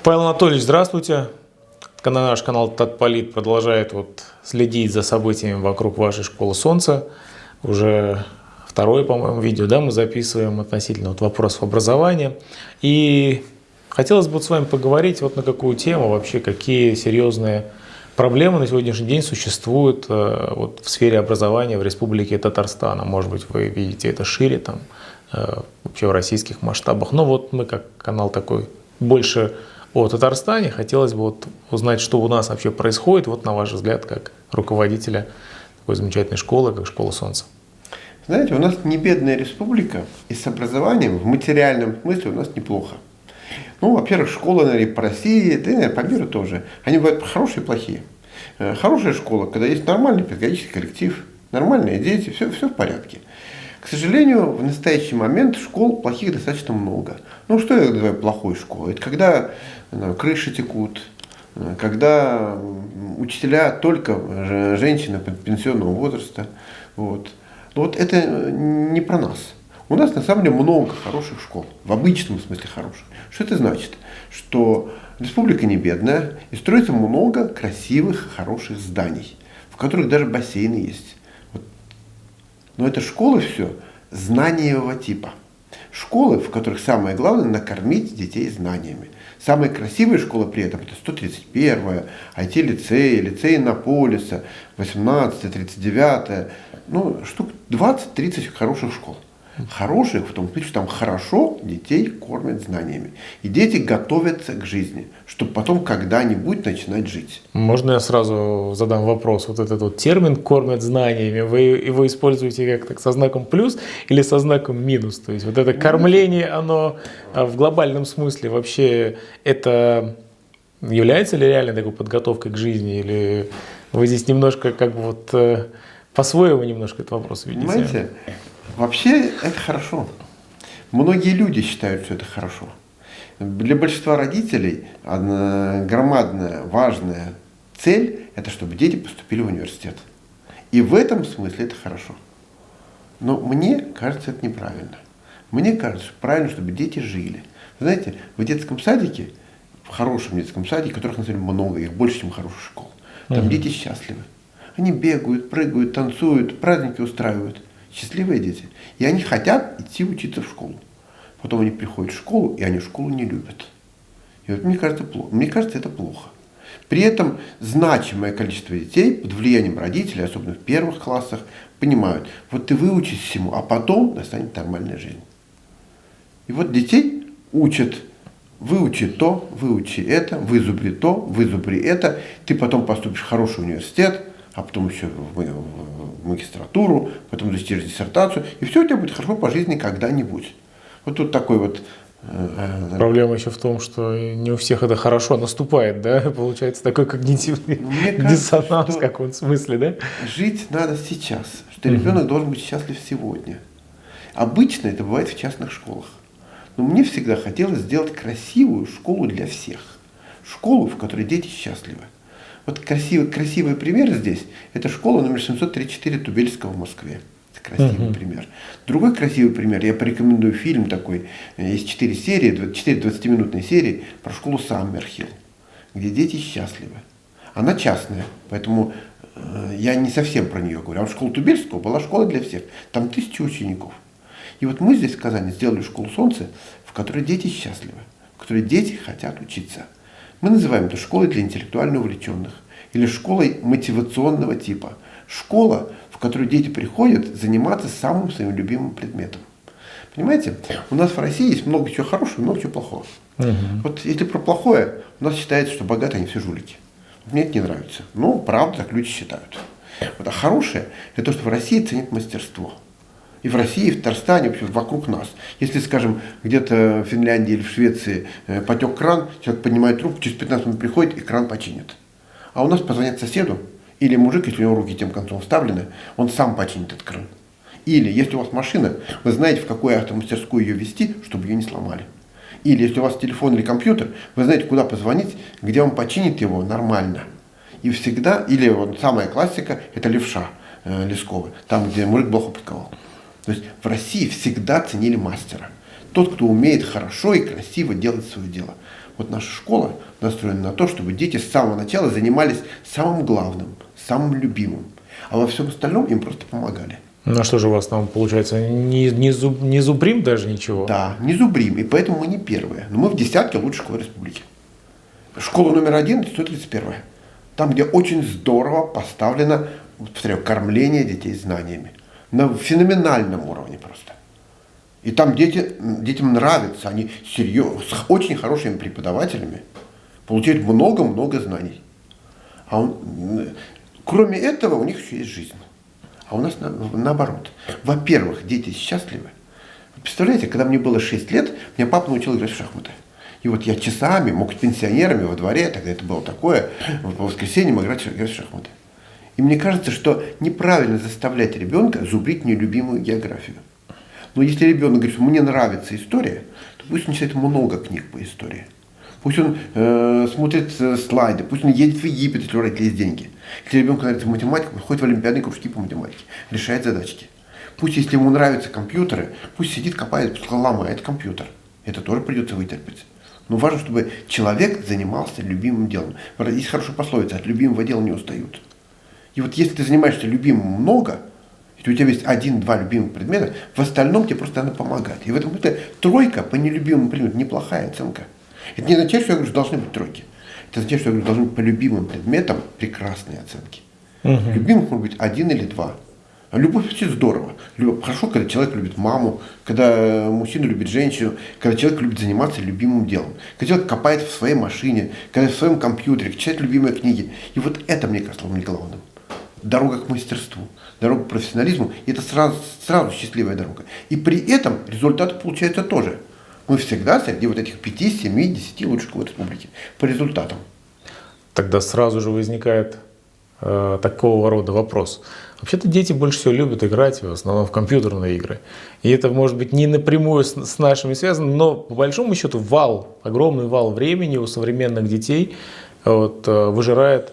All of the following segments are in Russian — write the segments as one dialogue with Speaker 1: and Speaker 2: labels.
Speaker 1: Павел Анатольевич, здравствуйте. Наш канал Татполит продолжает следить за событиями вокруг вашей школы Солнца. Уже второе, по-моему, видео, да, мы записываем относительно вопросов образования. И хотелось бы с вами поговорить на какую тему, вообще какие серьезные проблемы на сегодняшний день существуют в сфере образования в Республике Татарстан. Может быть, вы видите это шире, вообще в российских масштабах. Но мы как канал такой больше о Татарстане, хотелось бы узнать, что у нас вообще происходит, на ваш взгляд, как руководителя такой замечательной школы, как Школа Солнца.
Speaker 2: Знаете, у нас не бедная республика, и с образованием в материальном смысле у нас неплохо. Во-первых, школы, наверное, по России, да и по миру тоже, они бывают хорошие и плохие. Хорошая школа, когда есть нормальный педагогический коллектив, нормальные дети, все в порядке. К сожалению, в настоящий момент школ плохих достаточно много. Что я называю плохой школой? Это когда крыши текут, когда учителя только женщины пенсионного возраста. Это не про нас. У нас на самом деле много хороших школ, в обычном смысле хороших. Что это значит? Что республика не бедная, и строится много красивых, хороших зданий, в которых даже бассейны есть. Но это школы все знаниевого типа. Школы, в которых самое главное накормить детей знаниями. Самые красивые школы при этом это 131-я, IT-лицей, лицей Иннополиса, 18-я, 39-я. Штук 20-30 хороших школ. Хороших в том смысле, что там хорошо детей кормят знаниями. И дети готовятся к жизни, чтобы потом когда-нибудь начинать жить.
Speaker 1: Можно я сразу задам вопрос? Этот термин «кормят знаниями», вы его используете как со знаком плюс или со знаком минус? То есть это кормление, оно в глобальном смысле вообще это является ли реальной такой подготовкой к жизни? Или вы здесь немножко по-своему немножко этот вопрос видите?
Speaker 2: Понимаете? Вообще это хорошо. Многие люди считают, что это хорошо. Для большинства родителей громадная, важная цель – это чтобы дети поступили в университет. И в этом смысле это хорошо. Но мне кажется, это неправильно. Мне кажется, что правильно, чтобы дети жили. Вы знаете, в детском садике, в хорошем детском садике, которых на самом деле много, их больше, чем хороших школ, там дети счастливы. Они бегают, прыгают, танцуют, праздники устраивают. Счастливые дети. И они хотят идти учиться в школу. Потом они приходят в школу, и они школу не любят. И мне кажется, это плохо. При этом значимое количество детей под влиянием родителей, особенно в первых классах, понимают, ты выучись всему, а потом настанет нормальная жизнь. И детей учат: выучи то, выучи это, вызубри то, вызубри это, ты потом поступишь в хороший университет, а потом еще в магистратуру, потом защитишь диссертацию, и все у тебя будет хорошо по жизни когда-нибудь. Тут такой
Speaker 1: Проблема еще в том, что не у всех это хорошо наступает, да? Получается такой когнитивный диссонанс в каком-то смысле, да?
Speaker 2: Жить надо сейчас, что ребенок должен быть счастлив сегодня. Обычно это бывает в частных школах. Но мне всегда хотелось сделать красивую школу для всех. Школу, в которой дети счастливы. Красивый пример здесь – это школа номер 734 Тубельского в Москве. Это красивый пример. Другой красивый пример, я порекомендую фильм такой, есть 4 серии, 4 20-минутные серии про школу Саммерхилл, где дети счастливы. Она частная, поэтому я не совсем про нее говорю. А школа Тубельского была школа для всех, там 1000 учеников. И мы здесь в Казани сделали школу Солнца, в которой дети счастливы, в которой дети хотят учиться. Мы называем это школой для интеллектуально увлеченных или школой мотивационного типа. Школа, в которую дети приходят заниматься самым своим любимым предметом. Понимаете, у нас в России есть много чего хорошего и много чего плохого. Если про плохое, у нас считается, что богатые они все жулики. Мне это не нравится. Правда, так люди считают. А хорошее – это то, что в России ценят мастерство. И в России, и в Татарстане, вообще вокруг нас. Если, скажем, где-то в Финляндии или в Швеции потек кран, человек поднимает трубку, через 15 минут приходит и кран починит. А у нас позвонят соседу, или мужик, если у него руки тем концом вставлены, он сам починит этот кран. Или, если у вас машина, вы знаете, в какую автомастерскую ее везти, чтобы ее не сломали. Или, если у вас телефон или компьютер, вы знаете, куда позвонить, где он починит его нормально. И всегда, или самая классика, это левша Лескова, там, где мужик блоху подковал. То есть в России всегда ценили мастера. Тот, кто умеет хорошо и красиво делать свое дело. Вот наша школа настроена на то, чтобы дети с самого начала занимались самым главным, самым любимым. А во всем остальном им просто помогали.
Speaker 1: Ну а что же у вас там получается? Не зубрим даже ничего?
Speaker 2: Да, не зубрим, и поэтому мы не первые. Но мы в десятке лучших школ республики. Школа номер 1 – 131. Там, где очень здорово поставлено, повторяю, кормление детей знаниями. На феноменальном уровне просто. И там детям нравится, они серьезно, с очень хорошими преподавателями получают много-много знаний. Кроме этого, у них еще есть жизнь. А у нас наоборот. Во-первых, дети счастливы. Представляете, когда мне было 6 лет, меня папа научил играть в шахматы. И вот я часами мог с пенсионерами во дворе, тогда это было такое, по воскресеньям играть в шахматы. И мне кажется, что неправильно заставлять ребенка зубрить нелюбимую географию. Но если ребенок говорит, что мне нравится история, то пусть он читает много книг по истории. Пусть он смотрит слайды, пусть он едет в Египет, если у родителей есть деньги. Если ребенку нравится математика, он ходит в олимпиадные кружки по математике, решает задачки. Пусть, если ему нравятся компьютеры, пусть сидит, копает, ломает компьютер. Это тоже придется вытерпеть. Но важно, чтобы человек занимался любимым делом. Есть хорошая пословица: от любимого дела не устают. И вот если ты занимаешься любимым много, если у тебя есть 1-2 любимых предмета, в остальном тебе просто надо помогать. И в этом смысле 3 по нелюбимым предметам неплохая оценка. Это не означает, что я говорю, что должны быть 3. Это означает, что я говорю, должны быть по любимым предметам прекрасные оценки. Любимых может быть 1 или 2. Любовь вообще здорово. Хорошо, когда человек любит маму, когда мужчина любит женщину, когда человек любит заниматься любимым делом, когда человек копает в своей машине, когда в своем компьютере, читает любимые книги. И вот это, мне кажется, главным. Дорога к мастерству, дорога к профессионализму, и это сразу счастливая дорога. И при этом результаты получаются тоже. Мы всегда среди вот этих 5, 7, 10 лучших школ республики по результатам.
Speaker 1: Тогда сразу же возникает такого рода вопрос. Вообще-то дети больше всего любят играть в основном в компьютерные игры. И это может быть не напрямую с нашими связано, но по большому счету огромный вал времени у современных детей выжирает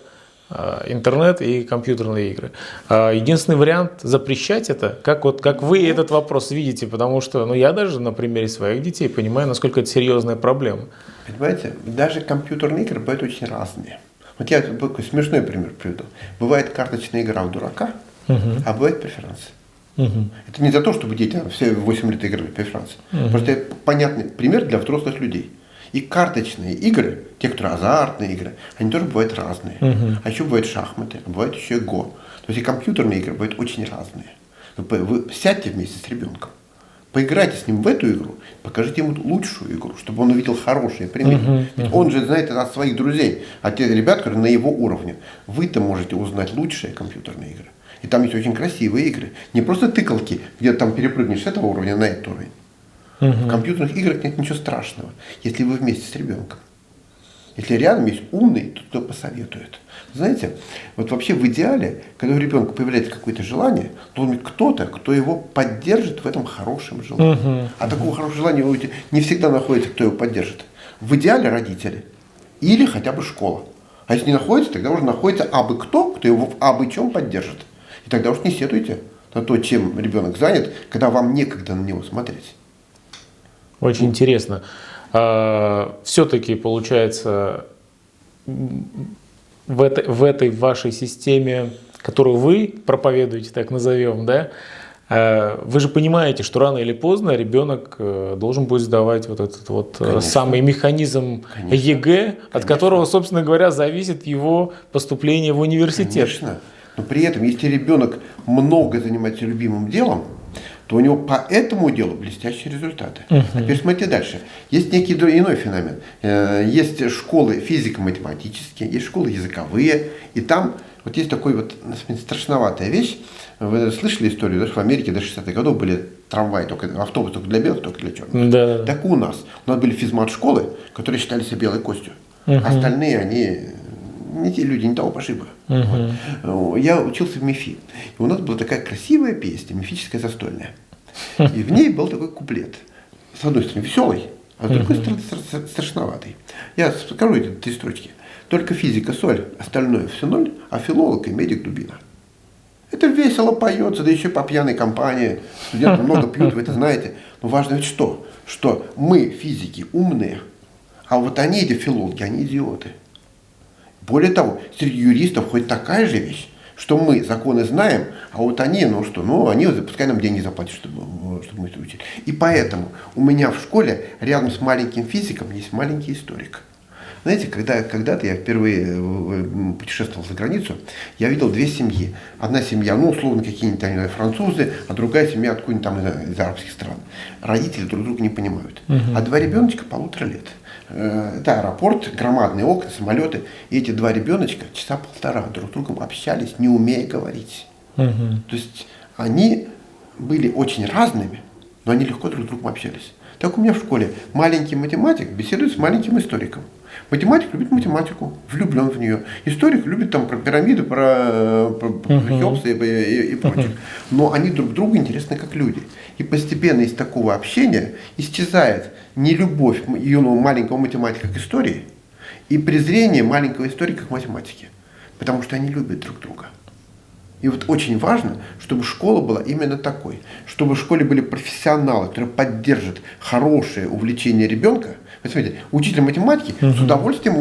Speaker 1: интернет и компьютерные игры. Единственный вариант запрещать это, как вы этот вопрос видите, потому что я даже на примере своих детей понимаю, насколько это серьезная проблема.
Speaker 2: Понимаете, даже компьютерные игры бывают очень разные. Вот я такой смешной пример приведу. Бывает карточная игра в дурака, а бывает преферанс. Это не за то, чтобы дети все 8 лет играли в преферанс. Просто это понятный пример для взрослых людей. И карточные игры, те, которые азартные игры, они тоже бывают разные. А еще бывают шахматы, бывает еще и го. То есть и компьютерные игры бывают очень разные. Вы сядьте вместе с ребенком, поиграйте с ним в эту игру, покажите ему лучшую игру, чтобы он увидел хорошие примеры. Ведь он же знает это от своих друзей, от тех ребят, которые на его уровне. Вы-то можете узнать лучшие компьютерные игры. И там есть очень красивые игры. Не просто тыкалки, где там перепрыгнешь с этого уровня на этот уровень. В компьютерных играх нет ничего страшного, если вы вместе с ребенком. Если рядом есть умный, то кто посоветует. Знаете, вот вообще в идеале, когда у ребенка появляется какое-то желание, должен быть кто-то, кто его поддержит в этом хорошем желании. А такого хорошего желания не всегда находится, кто его поддержит. В идеале родители или хотя бы школа. А если не находится, тогда уже находится абы кто его в абы чем поддержит. И тогда уж не сетуйте на то, чем ребенок занят, когда вам некогда на него смотреть.
Speaker 1: Очень интересно. Все-таки получается в этой вашей системе, которую вы проповедуете, так назовем, да, вы же понимаете, что рано или поздно ребенок должен будет сдавать вот этот самый механизм ЕГЭ, от которого, собственно говоря, зависит его поступление в университет.
Speaker 2: Конечно. Но при этом, если ребенок много занимается любимым делом, то у него по этому делу блестящие результаты. А теперь смотрите дальше. Есть некий иной феномен. Есть школы физико-математические, есть школы языковые, и там вот есть такой страшноватая вещь. Вы слышали историю, да, что в Америке до 60-х годов были трамваи, автобусы только для белых, только для черных.
Speaker 1: Да.
Speaker 2: Так и у нас. У нас были физмат-школы, которые считали себя белой костью. Остальные, они не те люди, не того пошиба. Я учился в МИФИ. И у нас была такая красивая песня, мифическая застольная. И в ней был такой куплет. С одной стороны веселый, а с другой стороны страшноватый. Я скажу эти 3 строчки. Только физика соль, остальное все ноль, а филолог и медик дубина. Это весело поется, да еще по пьяной компании. Студенты много пьют, вы это знаете. Но важно ведь что? что мы, физики, умные, а вот они, эти филологи, они идиоты. Более того, среди юристов хоть такая же вещь, что мы законы знаем, а вот они, они пускай нам деньги заплатят, чтобы мы это учили. И поэтому у меня в школе рядом с маленьким физиком есть маленький историк. Знаете, когда-то я впервые путешествовал за границу, я видел две семьи. Одна семья, условно, какие-нибудь французы, а другая семья откуда-нибудь там из арабских стран. Родители друг друга не понимают. А два ребеночка 1,5 лет. Это аэропорт, громадные окна, самолеты. И эти два ребеночка часа 1,5 друг с другом общались, не умея говорить. То есть они были очень разными, но они легко друг с другом общались. Так у меня в школе маленький математик беседует с маленьким историком. Математик любит математику, влюблен в нее. Историк любит там про пирамиды, про Хеопса и прочих. Но они друг другу интересны как люди. И постепенно из такого общения исчезает нелюбовь юного маленького математика к истории и презрение маленького историка к математике. Потому что они любят друг друга. И вот очень важно, чтобы школа была именно такой. Чтобы в школе были профессионалы, которые поддержат хорошее увлечение ребенка. Вы смотрите, учитель математики с удовольствием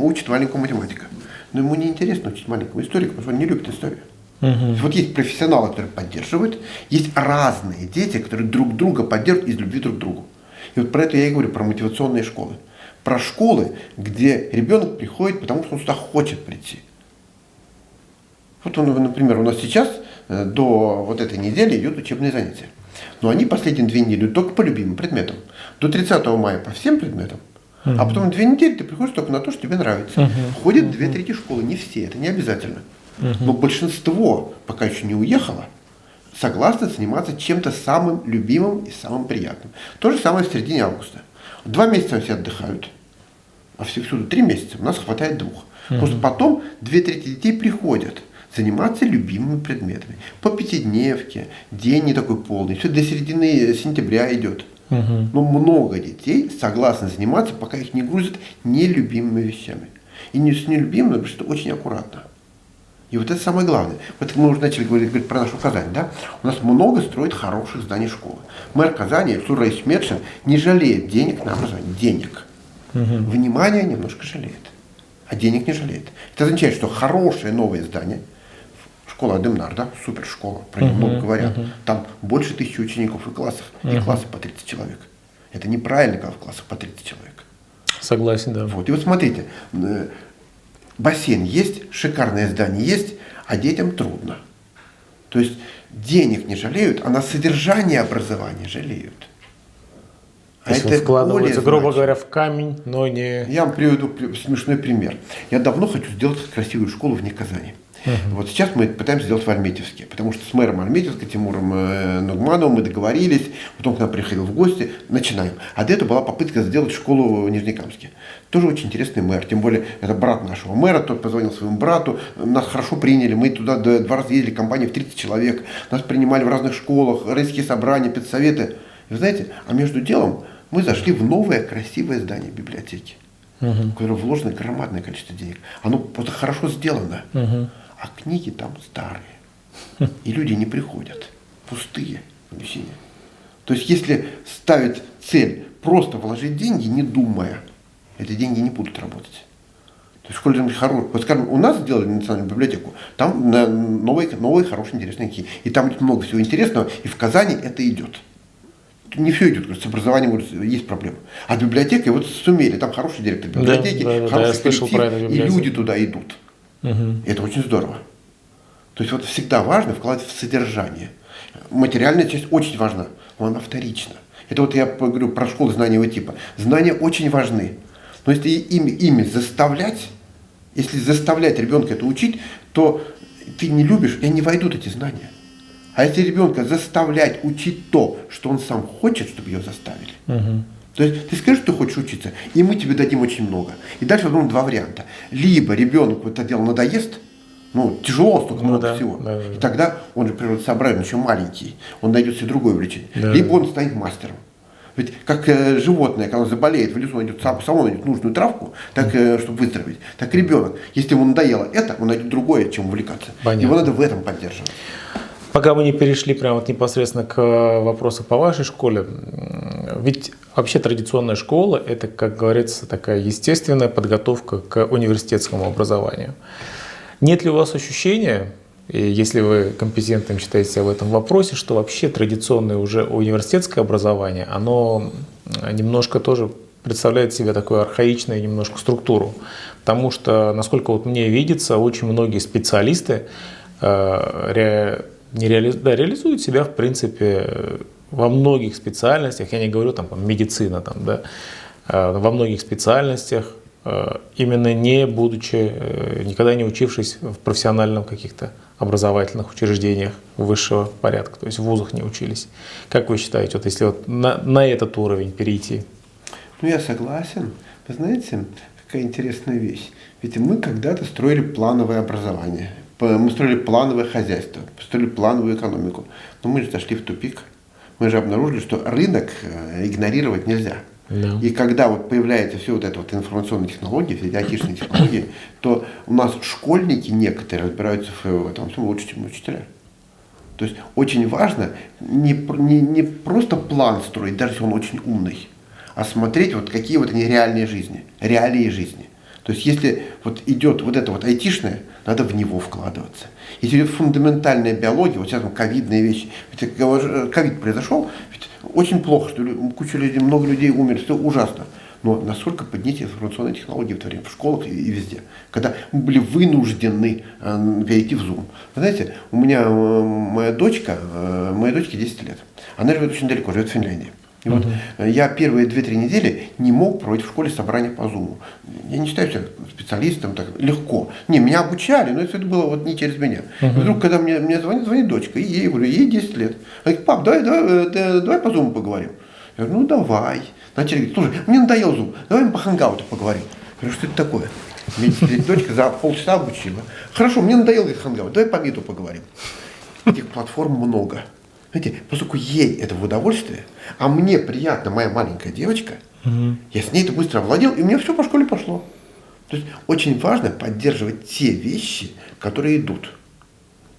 Speaker 2: учит маленького математика. Но ему не интересно учить маленького историка, потому что он не любит историю. Вот есть профессионалы, которые поддерживают, есть разные дети, которые друг друга поддерживают из любви друг к другу. И вот про это я и говорю, про мотивационные школы. Про школы, где ребенок приходит, потому что он сюда хочет прийти. Вот он, например, у нас сейчас до вот этой недели идут учебные занятия. Но они последние 2 недели только по любимым предметам. До 30 мая по всем предметам. А потом 2 недели ты приходишь только на то, что тебе нравится. Ходят 2/3 школы, не все, это не обязательно. Но большинство, пока еще не уехало, согласны заниматься чем-то самым любимым и самым приятным. То же самое в середине августа. 2 месяца все отдыхают, а всюду 3 месяца, у нас хватает 2. Потому что потом 2/3 детей приходят заниматься любимыми предметами. По пятидневке, день не такой полный, все до середины сентября идет. Но много детей согласны заниматься, пока их не грузят нелюбимыми вещами. И не с нелюбимыми, потому что это очень аккуратно. И вот это самое главное. Вот мы уже начали говорить про нашу Казань, да? У нас много строит хороших зданий школы. Мэр Казани, Сура Исметшин, не жалеет денег на образование. Денег. Внимания немножко жалеет, а денег не жалеет. Это означает, что хорошее новое здание, школа Адемнар, да, супершкола, про нее много говорят. Там больше 1000 учеников и классов, и классы по 30 человек. Это неправильно, когда в классах по 30 человек.
Speaker 1: Согласен, да.
Speaker 2: Вот. И вот смотрите, бассейн есть, шикарное здание есть, а детям трудно. То есть денег не жалеют, а на содержание образования жалеют.
Speaker 1: То есть это вкладывается, грубо говоря, в камень, но не...
Speaker 2: Я вам приведу смешной пример. Я давно хочу сделать красивую школу вне Казани. Вот сейчас мы пытаемся сделать в Альметьевске, потому что с мэром Альметьевска, Тимуром Нугмановым, мы договорились, потом к нам приходил в гости, начинаем. А до этого была попытка сделать школу в Нижнекамске. Тоже очень интересный мэр, тем более это брат нашего мэра, тот позвонил своему брату, нас хорошо приняли, мы туда 2 раза ездили, компания в 30 человек, нас принимали в разных школах, райские собрания, педсоветы. И вы знаете, а между делом мы зашли в новое красивое здание библиотеки, в которое вложено громадное количество денег. Оно просто хорошо сделано. А книги там старые. И люди не приходят. Пустые помещения. То есть, если ставить цель просто вложить деньги, не думая, эти деньги не будут работать. То есть, школе хороший. Вот, скажем, у нас сделали национальную библиотеку, там новые хорошие, интересные книги. И там много всего интересного, и в Казани это идет. Не все идет, с образованием есть проблемы. А библиотека, вот сумели, там хороший директор библиотеки, хороший коллектив, и люди туда идут. Это очень здорово. То есть вот всегда важно вкладывать в содержание. Материальная часть очень важна, но она вторична. Это вот я говорю про школу знаниевого типа. Знания очень важны. Но если ими заставлять, если заставлять ребенка это учить, то ты не любишь, и не войдут эти знания. А если ребенка заставлять учить то, что он сам хочет, чтобы ее заставили. То есть ты скажешь, что ты хочешь учиться, и мы тебе дадим очень много. И дальше возможно 2 варианта. Либо ребенку это дело надоест, тяжело, столько много всего. И тогда он же природосообразный, еще маленький, он найдет себе другое увлечение. Либо он станет мастером. Ведь как животное, когда он заболеет, в лесу найдет, само найдет нужную травку, так, чтобы выздороветь. Так ребенок, если ему надоело это, он найдет другое, чем увлекаться. Понятно. Его надо в этом поддерживать.
Speaker 1: Пока мы не перешли прямо вот непосредственно к вопросу по вашей школе, ведь Вообще традиционная школа – это, как говорится, такая естественная подготовка к университетскому образованию. Нет ли у вас ощущения, и если вы компетентным считаете себя в этом вопросе, что вообще традиционное уже университетское образование, оно немножко тоже представляет себе такую архаичную немножко структуру? Потому что, насколько вот мне видится, очень многие специалисты реализуют себя, в принципе, во многих специальностях, я не говорю там медицина, там, да, во многих специальностях, именно не будучи, никогда не учившись в профессиональных каких-то образовательных учреждениях высшего порядка, то есть в вузах не учились. Как вы считаете, вот если вот на этот уровень перейти?
Speaker 2: Ну, я согласен. Вы знаете, какая интересная вещь. Ведь мы когда-то строили плановое образование, мы строили плановое хозяйство, строили плановую экономику. Но мы же зашли в тупик. Мы же обнаружили, что рынок игнорировать нельзя.
Speaker 1: Да.
Speaker 2: И когда вот появляется все вот это вот информационные технологии, все эти айтишные технологии, то у нас школьники некоторые разбираются в этом всем лучше, чем учителя. То есть очень важно не просто план строить, даже если он очень умный, а смотреть вот какие вот они реальные жизни, реалии жизни. То есть если вот идет вот это вот айтишное, надо в него вкладываться. Если идет фундаментальная биология, вот сейчас там ковидные вещи, ведь ковид произошел, ведь очень плохо, что куча людей, много людей умерли, все ужасно. Но насколько поднять информационные технологии в это время в школах и везде, когда мы были вынуждены перейти в Zoom. Вы знаете, у меня моей дочке 10 лет, она живет очень далеко, живет в Финляндии. И вот я первые 2-3 недели не мог проводить в школе собрания по Zoom. Я не считаю себя специалистом, так легко. Не, меня обучали, но это было вот не через меня. И вдруг, когда мне звонит дочка, и ей говорю, ей 10 лет. Она говорит, пап, давай по Zoom поговорим. Я говорю, ну давай. Начали говорить, слушай, мне надоел Zoom, давай мы по хангауту поговорим. Я говорю, что это такое? Меня дочка за полчаса обучила. Хорошо, мне надоел хангаут, давай по Миту поговорим. Этих платформ много. Знаете, поскольку ей это в удовольствие, а мне приятно, моя маленькая девочка, я с ней это быстро овладел, и у меня все по школе пошло. То есть очень важно поддерживать те вещи, которые идут.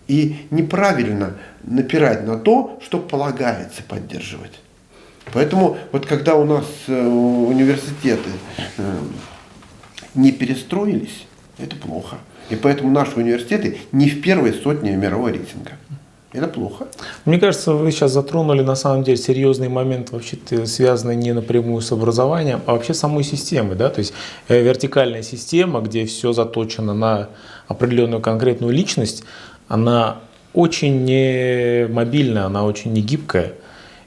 Speaker 2: И неправильно напирать на то, что полагается поддерживать. Поэтому вот когда у нас университеты не перестроились, это плохо. И поэтому наши университеты не в первой сотне мирового рейтинга. Это плохо.
Speaker 1: Мне кажется, вы сейчас затронули на самом деле серьезный момент, вообще-то связанный не напрямую с образованием, а вообще самой системой. Да? То есть вертикальная система, где все заточено на определенную конкретную личность, она очень не мобильная, она очень не гибкая.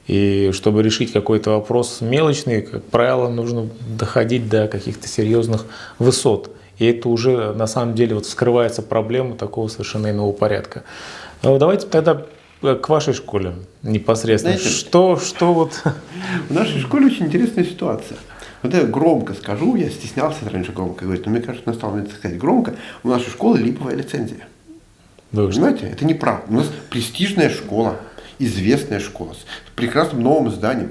Speaker 1: И чтобы решить какой-то вопрос мелочный, как правило, нужно доходить до каких-то серьезных высот. И это уже на самом деле вот вскрывается проблема такого совершенно иного порядка. Но давайте тогда к вашей школе непосредственно.
Speaker 2: Знаете,
Speaker 1: что вот...
Speaker 2: В нашей школе очень интересная ситуация. Вот я громко скажу, я стеснялся раньше громко говорить, но мне кажется, настало время сказать громко, у нашей школы липовая лицензия.
Speaker 1: Вы
Speaker 2: понимаете, это неправда. У нас престижная школа, известная школа, с прекрасным новым зданием,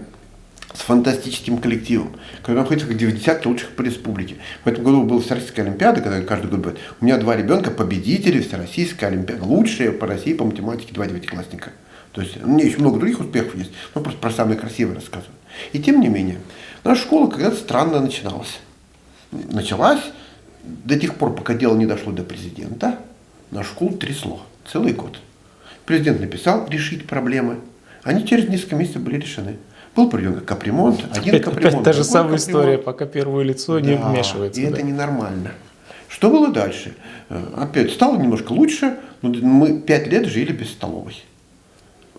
Speaker 2: с фантастическим коллективом, который находится в 10 лучших по республике. В этом году была Всероссийская олимпиада, которая каждый год будет. У меня 2 ребенка победители Всероссийской олимпиады, лучшие по России по математике 2 девятиклассника. То есть у меня еще много других успехов есть, но просто про самые красивые рассказываю. И тем не менее, наша школа когда-то странно начиналась. Началась до тех пор, пока дело не дошло до президента, нашу школу трясло целый год. Президент написал решить проблемы, они через несколько месяцев были решены. Был проведен капремонт, один капремонт.
Speaker 1: Та же самая история, пока первое лицо не вмешивается.
Speaker 2: И это ненормально. Что было дальше? Опять стало немножко лучше, но мы 5 лет жили без столовой.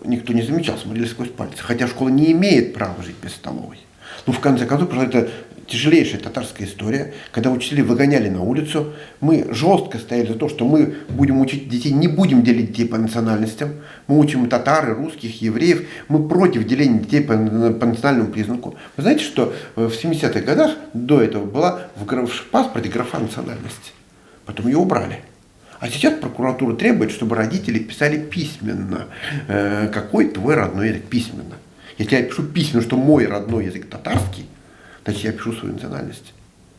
Speaker 2: Никто не замечал, смотрели сквозь пальцы. Хотя школа не имеет права жить без столовой. Но в конце концов, это тяжелейшая татарская история, когда учителей выгоняли на улицу. Мы жестко стояли за то, что мы будем учить детей, не будем делить детей по национальностям. Мы учим татар, русских, евреев. Мы против деления детей по национальному признаку. Вы знаете, что в 70-х годах до этого была в паспорте графа национальности. Потом ее убрали. А сейчас прокуратура требует, чтобы родители писали письменно, какой твой родной язык, письменно. Если я пишу письменно, что мой родной язык татарский, значит я пишу свою национальность.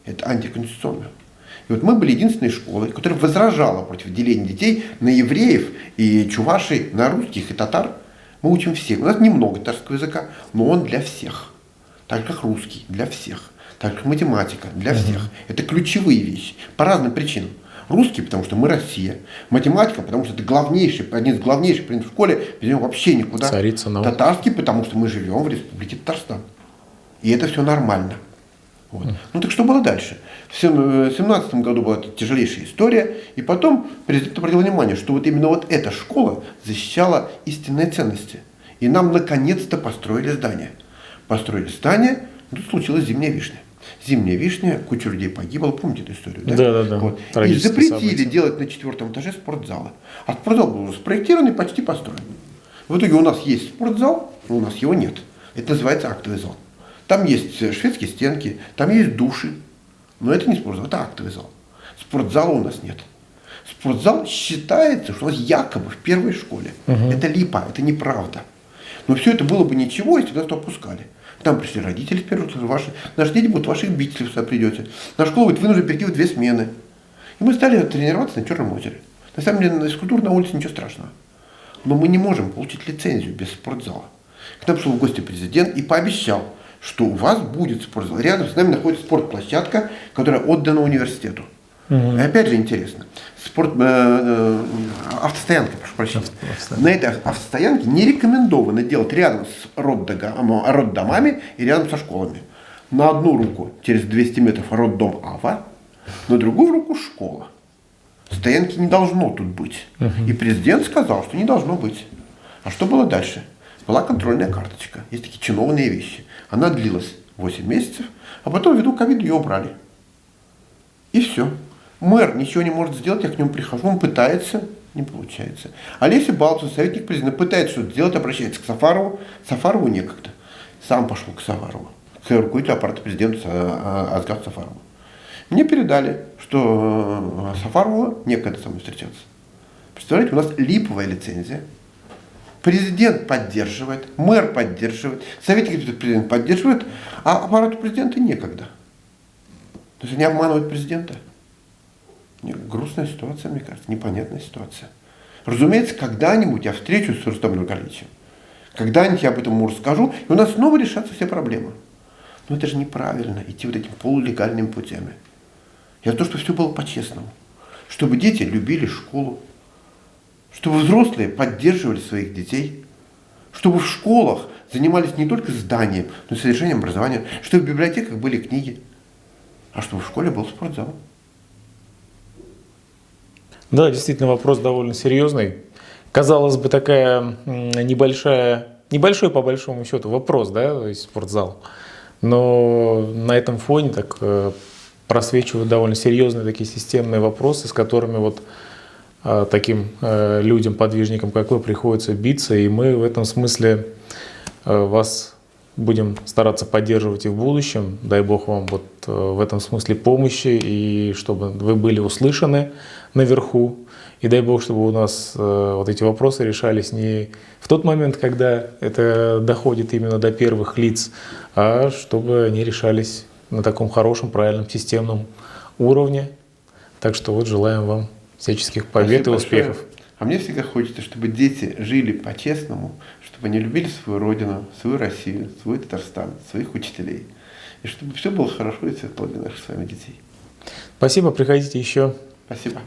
Speaker 2: Это антиконституционно. И вот мы были единственной школой, которая возражала против деления детей на евреев и чувашей, на русских и татар. Мы учим всех. У нас немного татарского языка, но он для всех. так же, как русский для всех, так же, как математика для всех. Это ключевые вещи по разным причинам. Русский, потому что мы Россия. Математика, потому что это главнейший, один из главнейших предметов в школе, без него вообще никуда.
Speaker 1: Царица наук.
Speaker 2: Татарский, потому что мы живем в Республике Татарстан. И это все нормально. Вот. Ну так что было дальше? В 2017 году была тяжелейшая история, и потом президент обратил внимание, что вот именно вот эта школа защищала истинные ценности. И нам наконец-то построили здание. Построили здание, и тут случилась зимняя вишня. Зимняя вишня, куча людей погибла, помните эту историю, да?
Speaker 1: Да.
Speaker 2: Вот. И запретили делать на 4-м этаже спортзала. А спортзал был уже спроектирован и почти построен. В итоге у нас есть спортзал, но у нас его нет. Это называется актовый зал. Там есть шведские стенки, там есть души. Но это не спортзал, это актовый зал. Спортзала у нас нет. Спортзал считается, что у нас якобы в первой школе. Это липа, это неправда. Но все это было бы ничего, если бы нас туда пускали. Там пришли родители в первую очередь, наши дети будут ваших бить, если вы сюда придете. На школу будет вынужден перейти в 2 смены. И мы стали тренироваться на Черном озере. На самом деле, на физкультуре на улице ничего страшного. Но мы не можем получить лицензию без спортзала. К нам пришел в гости президент и пообещал, что у вас будет спортзал. Рядом с нами находится спортплощадка, которая отдана университету. И опять же интересно. Автостоянка, прошу прощения. На этой автостоянке не рекомендовано делать рядом с роддомами и рядом со школами. На одну руку через 200 метров роддом АВА, на другую руку школа. Стоянки не должно тут быть. И президент сказал, что не должно быть. А что было дальше? Была контрольная карточка. Есть такие чиновные вещи. Она длилась 8 месяцев, а потом ввиду ковида ее убрали. И все. Мэр ничего не может сделать, я к нему прихожу, он пытается, не получается. Олеся Балцева, советник президента, пытается что-то сделать, обращается к Сафарову. Сафарову некогда. Сам пошел к Сафарову, к руководителю аппарата президента Асгату Сафарову. Мне передали, что Сафарову некогда со мной встречаться. Представляете, у нас липовая лицензия. Президент поддерживает, мэр поддерживает, советник президента поддерживает, а аппарату президента некогда. То есть они обманывают президента. Грустная ситуация, мне кажется, непонятная ситуация. Разумеется, когда-нибудь я встречусь с Рустамом Нургалиевичем. Когда-нибудь я об этом ему расскажу, и у нас снова решатся все проблемы. Но это же неправильно, идти вот этими полулегальными путями. Я за то, чтобы все было по-честному. Чтобы дети любили школу. Чтобы взрослые поддерживали своих детей. Чтобы в школах занимались не только зданием, но и содержанием образования. Чтобы в библиотеках были книги. А чтобы в школе был спортзал.
Speaker 1: Да, действительно, вопрос довольно серьезный. Казалось бы, такая небольшой по большому счету вопрос, да, то есть спортзал. Но на этом фоне так просвечивают довольно серьезные такие системные вопросы, с которыми вот таким людям, подвижникам, как вы, приходится биться. И мы в этом смысле вас будем стараться поддерживать и в будущем. Дай Бог вам вот в этом смысле помощи, и чтобы вы были услышаны наверху. И дай Бог, чтобы у нас вот эти вопросы решались не в тот момент, когда это доходит именно до первых лиц, а чтобы они решались на таком хорошем, правильном, системном уровне. Так что вот желаем вам всяческих побед. Спасибо и успехов.
Speaker 2: Большое. А мне всегда хочется, чтобы дети жили по-честному, чтобы они любили свою родину, свою Россию, свой Татарстан, своих учителей. И чтобы все было хорошо и светло для наших с вами детей.
Speaker 1: Спасибо, приходите еще.
Speaker 2: Спасибо.